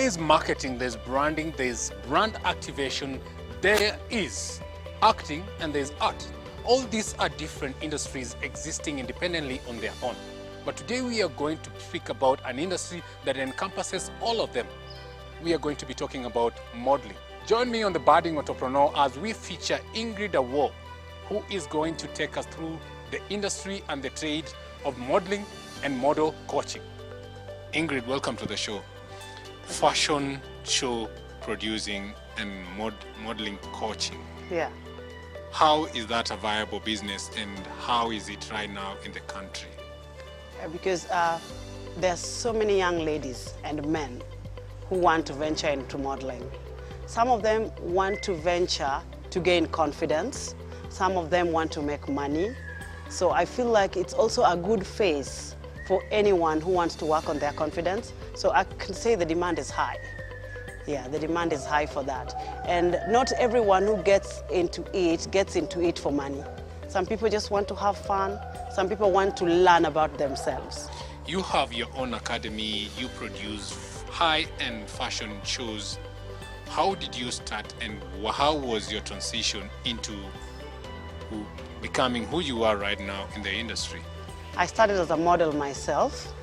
there's marketing, there's branding, there's brand activation, there is acting, and there's art. All these are different industries existing independently on their own. But today we are going to speak about an industry that encompasses all of them. We are going to be talking about modeling. Join me on The Budding Entrepreneur as we feature INGRED AWUOR, who is going to take us through the industry and the trade of modeling and model coaching. INGRED, welcome to the show. Fashion show producing and modeling coaching. Yeah. How is that a viable business, and how is it right now in the country? Because there are so many young ladies and men who want to venture into modeling. Some of them want to venture to gain confidence. Some of them want to make money. So I feel like it's also a good phase for anyone who wants to work on their confidence. So I can say the demand is high. Yeah, the demand is high for that. And not everyone who gets into it for money. Some people just want to have fun. Some people want to learn about themselves. You have your own academy, you produce high-end fashion shows. How did you start, and how was your transition into becoming who you are right now in the industry? I started as a model myself.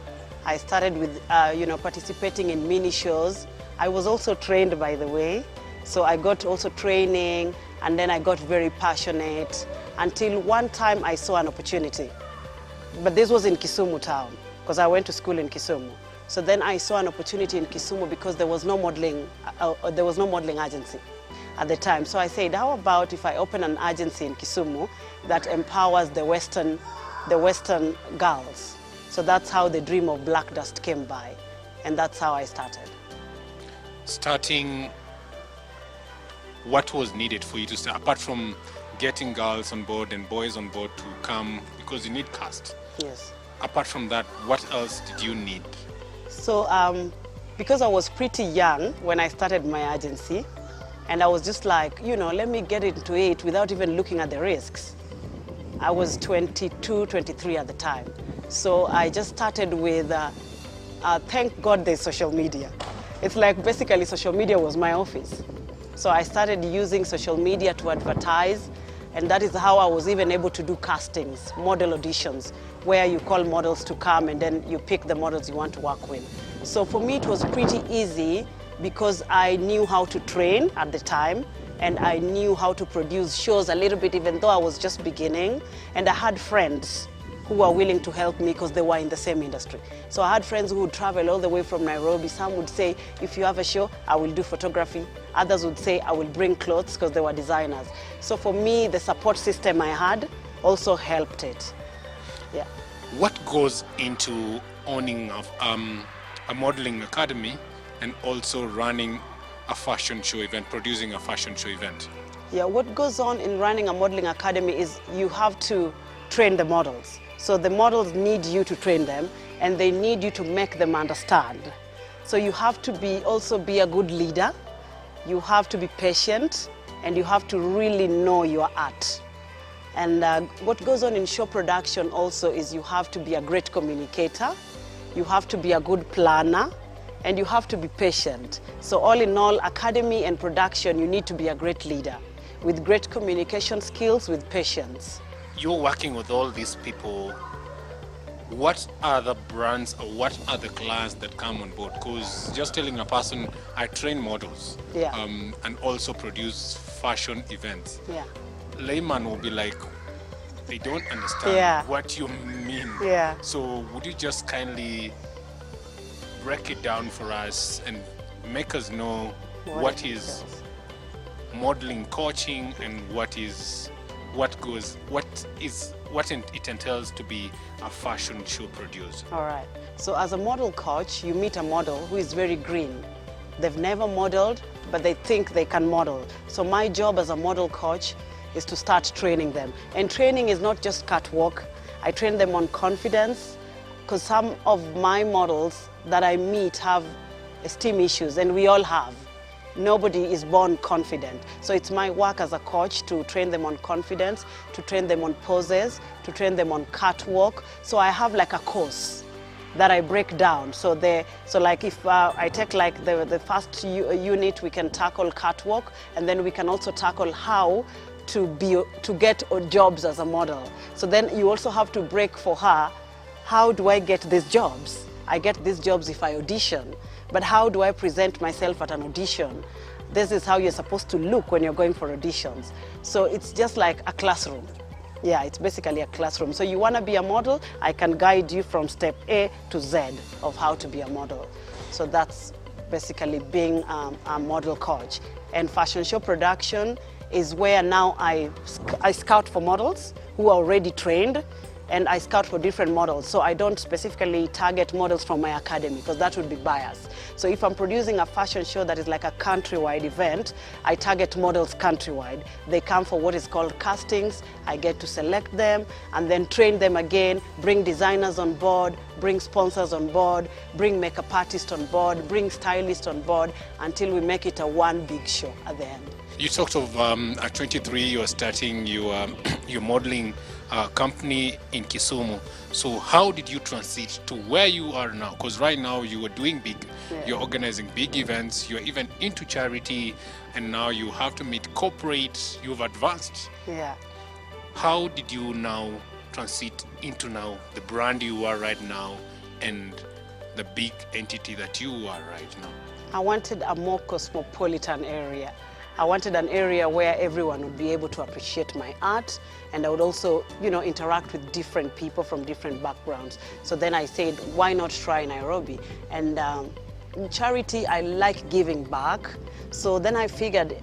I started with participating in mini shows. I was also trained, by the way. So I got also training, and then I got very passionate until one time I saw an opportunity. But this was in Kisumu town, because I went to school in Kisumu. So then I saw an opportunity in Kisumu because there was no modeling agency at the time. So I said, how about if I open an agency in Kisumu that empowers the Western girls? So that's how the dream of Black Dust came by, and that's how I started. Starting, what was needed for you to start, apart from getting girls on board and boys on board to come, because you need cast? Yes. Apart from that, what else did you need? So because I was pretty young when I started my agency, and I was just like, let me get into it without even looking at the risks. I was 22, 23 at the time. So I just started with, thank God there's social media. It's like basically social media was my office. So I started using social media to advertise, and that is how I was even able to do castings, model auditions, where you call models to come and then you pick the models you want to work with. So for me it was pretty easy because I knew how to train at the time, and I knew how to produce shows a little bit, even though I was just beginning, and I had friends who were willing to help me because they were in the same industry. So I had friends who would travel all the way from Nairobi. Some would say, if you have a show, I will do photography. Others would say, I will bring clothes, because they were designers. So for me, the support system I had also helped it. Yeah. What goes into owning a modeling academy and also running a fashion show event, producing a fashion show event? Yeah, what goes on in running a modeling academy is you have to train the models. So the models need you to train them, and they need you to make them understand. So you have to also be a good leader, you have to be patient, and you have to really know your art. And what goes on in show production also is you have to be a great communicator, you have to be a good planner, and you have to be patient. So all in all, academy and production, you need to be a great leader with great communication skills, with patience. You're working with all these people. What are the brands, or what are the clients that come on board? Because just telling a person, I train models, yeah. And also produce fashion events. Yeah. Layman will be like, they don't understand what you mean. Yeah. So would you just kindly break it down for us and make us know what is modeling coaching, and what it entails to be a fashion show producer? All right. So as a model coach, you meet a model who is very green. They've never modeled, but they think they can model. So my job as a model coach is to start training them. And training is not just catwalk. I train them on confidence, because some of my models that I meet have esteem issues, and we all have. Nobody is born confident. So it's my work as a coach to train them on confidence, to train them on poses, to train them on catwalk. So I have like a course that I break down. So like if I take like the first unit, we can tackle catwalk, and then we can also tackle how to get jobs as a model. So then you also have to break for her, how do I get these jobs? I get these jobs if I audition, but how do I present myself at an audition? This is how you're supposed to look when you're going for auditions. So it's just like a classroom. Yeah, it's basically a classroom. So you want to be a model, I can guide you from step A to Z of how to be a model. So that's basically being a model coach. And fashion show production is where now I scout for models who are already trained, and I scout for different models. So I don't specifically target models from my academy because that would be biased. So if I'm producing a fashion show that is like a countrywide event, I target models countrywide. They come for what is called castings. I get to select them and then train them again, bring designers on board, bring sponsors on board, bring makeup artists on board, bring stylists on board until we make it a one big show at the end. You talked of at 23 you are starting your modeling company in Kisumu. So how did you transit to where you are now? Because right now you are doing big, you're organizing big events, you're even into charity, and now you have to meet corporate, you've advanced. Yeah. How did you now transit into now the brand you are right now and the big entity that you are right now? I wanted a more cosmopolitan area. I wanted an area where everyone would be able to appreciate my art, and I would also, interact with different people from different backgrounds. So then I said, why not try Nairobi? And in charity, I like giving back. So then I figured,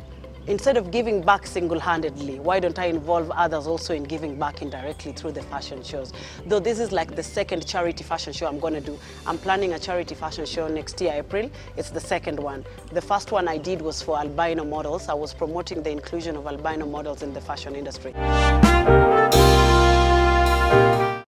instead of giving back single-handedly, why don't I involve others also in giving back indirectly through the fashion shows? Though this is like the second charity fashion show I'm going to do. I'm planning a charity fashion show next year, April. It's the second one. The first one I did was for albino models. I was promoting the inclusion of albino models in the fashion industry.